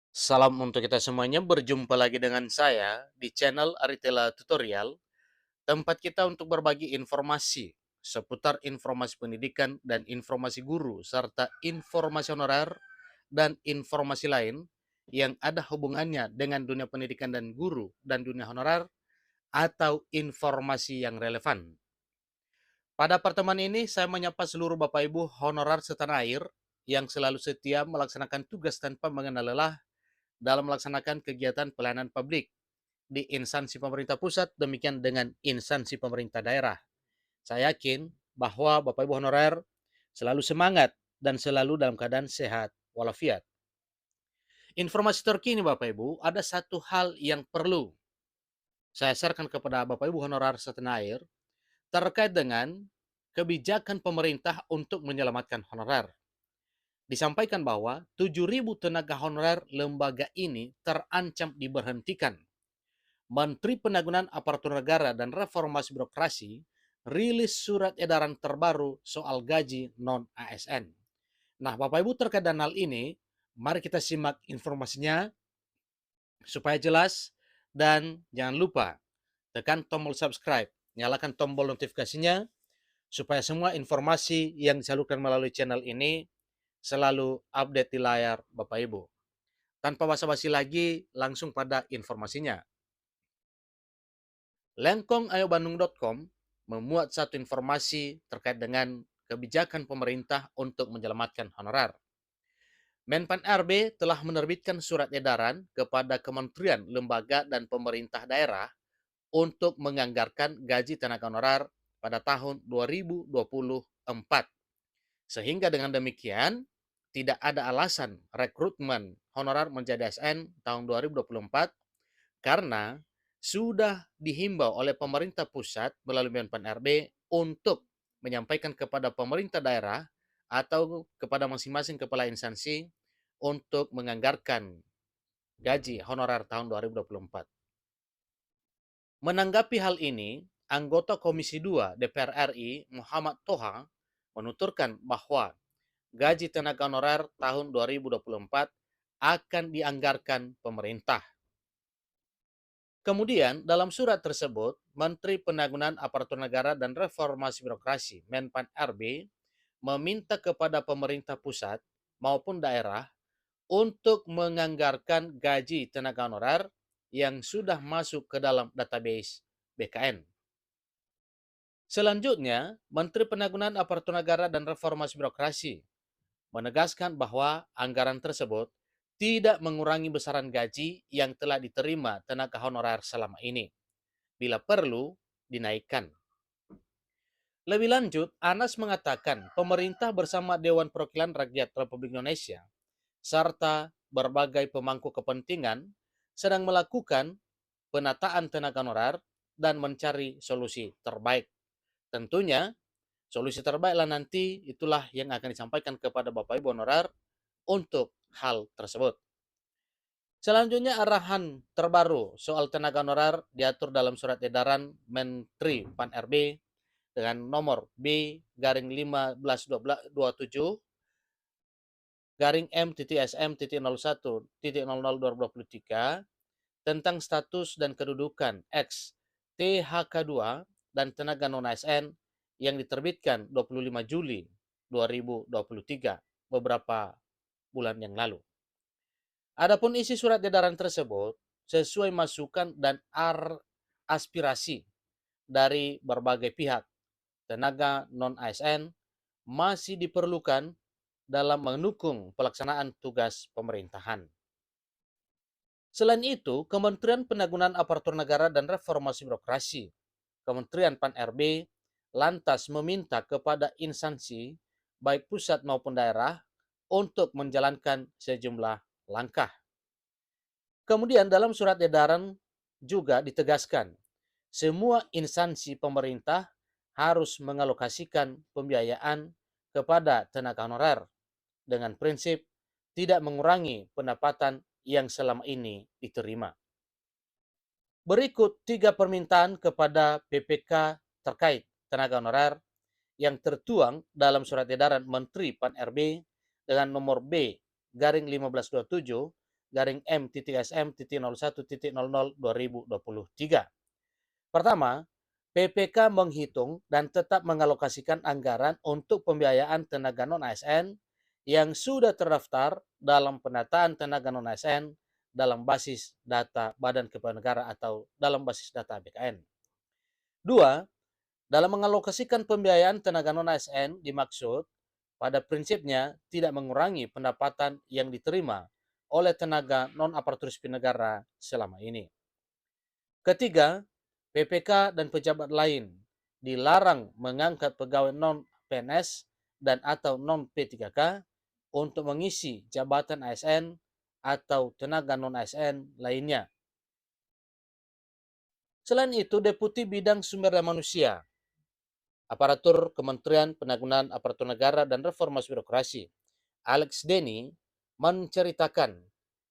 Salam untuk kita semuanya, berjumpa lagi dengan saya di channel Aritela Tutorial, tempat kita untuk berbagi informasi seputar informasi pendidikan dan informasi guru, serta informasi honorer dan informasi lain yang ada hubungannya dengan dunia pendidikan dan guru dan dunia honorer atau informasi yang relevan. Pada pertemuan ini, saya menyapa seluruh Bapak Ibu honorer setanah air yang selalu setia melaksanakan tugas tanpa mengenal lelah dalam melaksanakan kegiatan pelayanan publik di instansi pemerintah pusat, demikian dengan instansi pemerintah daerah. Saya yakin bahwa Bapak Ibu honorer selalu semangat dan selalu dalam keadaan sehat walafiat. Informasi terkini Bapak Ibu, ada satu hal yang perlu saya sharekan kepada Bapak Ibu honorer setanah air terkait dengan kebijakan pemerintah untuk menyelamatkan honorer. Disampaikan bahwa 7.000 tenaga honorer lembaga ini terancam diberhentikan. Menteri Penanggulangan Aparatur Negara dan Reformasi Birokrasi rilis surat edaran terbaru soal gaji non-ASN. Nah, Bapak Ibu terkait dengan hal ini, mari kita simak informasinya supaya jelas dan jangan lupa tekan tombol subscribe, nyalakan tombol notifikasinya supaya semua informasi yang disalurkan melalui channel ini selalu update di layar Bapak Ibu. Tanpa basa-basi lagi, langsung pada informasinya. Lengkongayobandung.com memuat satu informasi terkait dengan kebijakan pemerintah untuk menyelamatkan honorer. Menpan RB telah menerbitkan surat edaran kepada kementerian, lembaga, dan pemerintah daerah untuk menganggarkan gaji tenaga honorer pada tahun 2024. Sehingga dengan demikian, tidak ada alasan rekrutmen honorer menjadi ASN tahun 2024 karena sudah dihimbau oleh pemerintah pusat melalui Menpan RB untuk menyampaikan kepada pemerintah daerah atau kepada masing-masing kepala instansi untuk menganggarkan gaji honorer tahun 2024. Menanggapi hal ini, anggota Komisi 2 DPR RI Muhammad Toha menuturkan bahwa gaji tenaga honorer tahun 2024 akan dianggarkan pemerintah. Kemudian, dalam surat tersebut, Menteri Penanggulangan Aparatur Negara dan Reformasi Birokrasi Menpan RB meminta kepada pemerintah pusat maupun daerah untuk menganggarkan gaji tenaga honorer yang sudah masuk ke dalam database BKN. Selanjutnya, Menteri Penanggulangan Aparatur Negara dan Reformasi Birokrasi menegaskan bahwa anggaran tersebut tidak mengurangi besaran gaji yang telah diterima tenaga honorer selama ini. Bila perlu, dinaikkan. Lebih lanjut, Anas mengatakan pemerintah bersama Dewan Perwakilan Rakyat Republik Indonesia serta berbagai pemangku kepentingan sedang melakukan penataan tenaga honorer dan mencari solusi terbaik. Tentunya, solusi terbaiklah nanti itulah yang akan disampaikan kepada Bapak Ibu honorer untuk hal tersebut. Selanjutnya arahan terbaru soal tenaga honorer diatur dalam surat edaran Menteri Pan RB dengan nomor B garing 1527 garing M.SM.01.00 tentang status dan kedudukan X THK2 dan tenaga non ASN yang diterbitkan 25 Juli 2023 beberapa bulan yang lalu. Adapun isi surat edaran tersebut sesuai masukan dan aspirasi dari berbagai pihak, tenaga non-ASN masih diperlukan dalam mendukung pelaksanaan tugas pemerintahan. Selain itu, Kementerian Penanggulangan Aparatur Negara dan Reformasi Birokrasi, Kementerian Pan RB, lantas meminta kepada instansi, baik pusat maupun daerah, untuk menjalankan sejumlah langkah. Kemudian dalam surat edaran juga ditegaskan, semua instansi pemerintah harus mengalokasikan pembiayaan kepada tenaga honorer dengan prinsip tidak mengurangi pendapatan yang selama ini diterima. Berikut 3 permintaan kepada PPK terkait tenaga honorer yang tertuang dalam surat edaran Menteri Pan RB dengan nomor B garing 1527 M.SM.01.00/2023. Pertama, PPK menghitung dan tetap mengalokasikan anggaran untuk pembiayaan tenaga non-ASN yang sudah terdaftar dalam penataan tenaga non-ASN dalam basis data Badan Kepegawaian Negara atau dalam basis data BKN. Dua, dalam mengalokasikan pembiayaan tenaga non-ASN dimaksud pada prinsipnya tidak mengurangi pendapatan yang diterima oleh tenaga non-aparatur sipil negara selama ini. Ketiga, PPK dan pejabat lain dilarang mengangkat pegawai non-PNS dan atau non-P3K untuk mengisi jabatan ASN atau tenaga non-ASN lainnya. Selain itu, Deputi Bidang Sumber Daya Manusia, Aparatur Kementerian Penanggulangan Aparatur Negara dan Reformasi Birokrasi, Alex Denny, menceritakan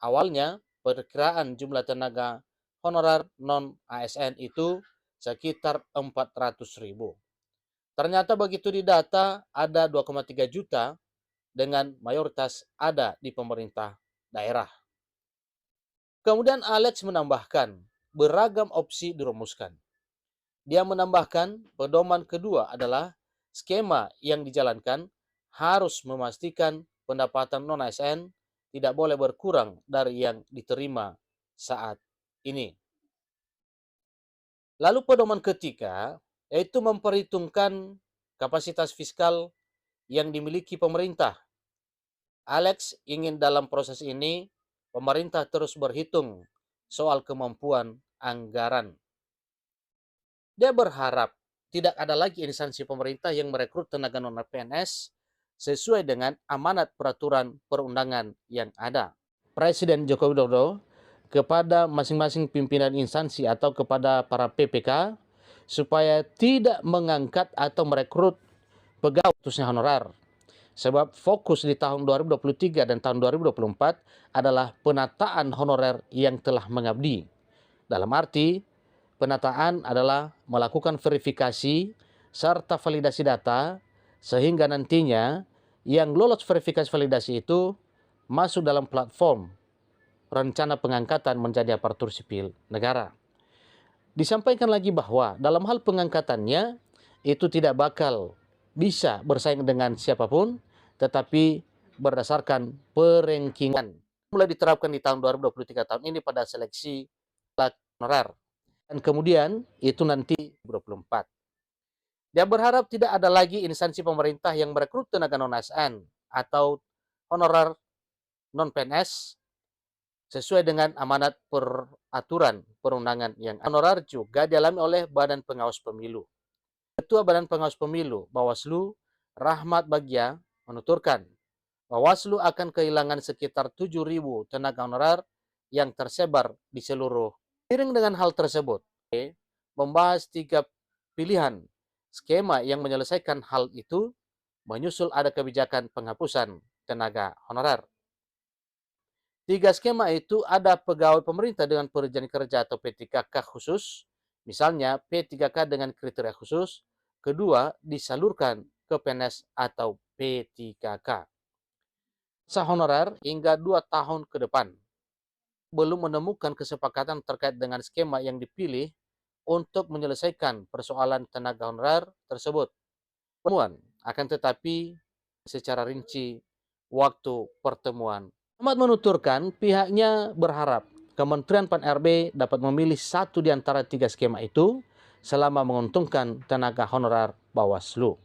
awalnya perkiraan jumlah tenaga honorer non-ASN itu sekitar 400.000. Ternyata begitu didata ada 2,3 juta dengan mayoritas ada di pemerintah daerah. Kemudian Alex menambahkan beragam opsi dirumuskan. Dia menambahkan pedoman kedua adalah skema yang dijalankan harus memastikan pendapatan non-ASN tidak boleh berkurang dari yang diterima saat ini. Lalu pedoman ketiga yaitu memperhitungkan kapasitas fiskal yang dimiliki pemerintah. Alex ingin dalam proses ini pemerintah terus berhitung soal kemampuan anggaran. Dia berharap tidak ada lagi instansi pemerintah yang merekrut tenaga non-PNS sesuai dengan amanat peraturan perundangan yang ada. Presiden Joko Widodo kepada masing-masing pimpinan instansi atau kepada para PPK supaya tidak mengangkat atau merekrut pegawai khususnya honorer. Sebab fokus di tahun 2023 dan tahun 2024 adalah penataan honorer yang telah mengabdi. Dalam arti, penataan adalah melakukan verifikasi serta validasi data sehingga nantinya yang lolos verifikasi validasi itu masuk dalam platform rencana pengangkatan menjadi aparatur sipil negara. Disampaikan lagi bahwa dalam hal pengangkatannya itu tidak bakal bisa bersaing dengan siapapun, tetapi berdasarkan perengkingan. Mulai diterapkan di tahun 2023 tahun ini pada seleksi honorer. Dan kemudian itu nanti 2024. Dia berharap tidak ada lagi instansi pemerintah yang merekrut tenaga non-ASN atau honorer non-PNS sesuai dengan amanat peraturan perundangan yang honorer juga dialami oleh Badan Pengawas Pemilu. Ketua Badan Pengawas Pemilu, Bawaslu, Rahmat Bagja, menuturkan Bawaslu akan kehilangan sekitar 7.000 tenaga honorer yang tersebar di seluruh. Seiring dengan hal tersebut, membahas 3 pilihan skema yang menyelesaikan hal itu, menyusul ada kebijakan penghapusan tenaga honorer. 3 skema itu ada pegawai pemerintah dengan perjanjian kerja atau P3K khusus, misalnya P3K dengan kriteria khusus. Kedua, disalurkan ke PNS atau P3K. Masa honorer hingga 2 tahun ke depan. Belum menemukan kesepakatan terkait dengan skema yang dipilih untuk menyelesaikan persoalan tenaga honorer tersebut. Pertemuan akan tetapi secara rinci waktu pertemuan. Ahmad menuturkan pihaknya berharap Kementerian Pan-RB dapat memilih satu di antara 3 skema itu selama menguntungkan tenaga honorer Bawaslu.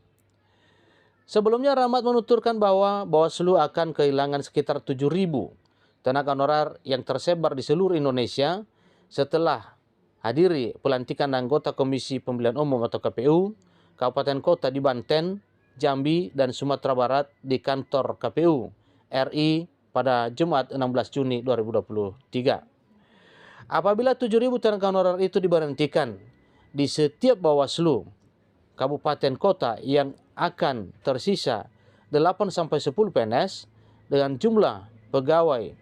Sebelumnya Rahmat menuturkan bahwa Bawaslu akan kehilangan sekitar 7.000 tenaga honorer yang tersebar di seluruh Indonesia setelah hadiri pelantikan anggota Komisi Pemilihan Umum atau KPU, kabupaten kota di Banten, Jambi, dan Sumatera Barat di kantor KPU RI pada Jumat 16 Juni 2023. Apabila 7.000 tenaga honorer itu diberhentikan di setiap Bawaslu kabupaten kota yang akan tersisa 8-10 PNS dengan jumlah pegawai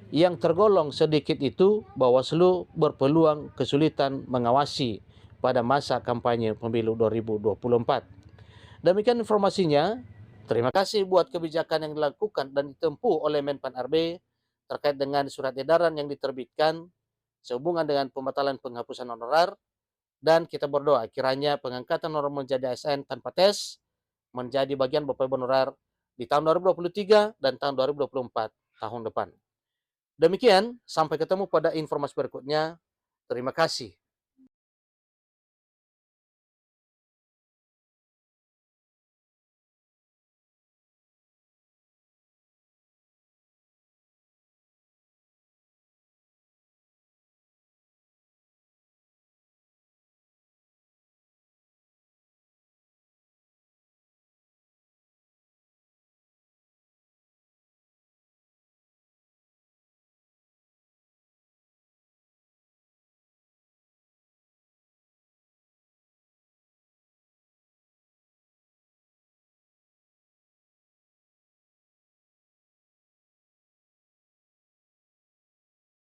yang tergolong sedikit itu, Bawaslu berpeluang kesulitan mengawasi pada masa kampanye pemilu 2024. Demikian informasinya. Terima kasih buat kebijakan yang dilakukan dan ditempuh oleh Menpan RB terkait dengan surat edaran yang diterbitkan sehubungan dengan pembatalan penghapusan honorar, dan kita berdoa kiranya pengangkatan honorer menjadi ASN tanpa tes menjadi bagian Bapak Ibu honorer di tahun 2023 dan tahun 2024 tahun depan. Demikian, sampai ketemu pada informasi berikutnya. Terima kasih.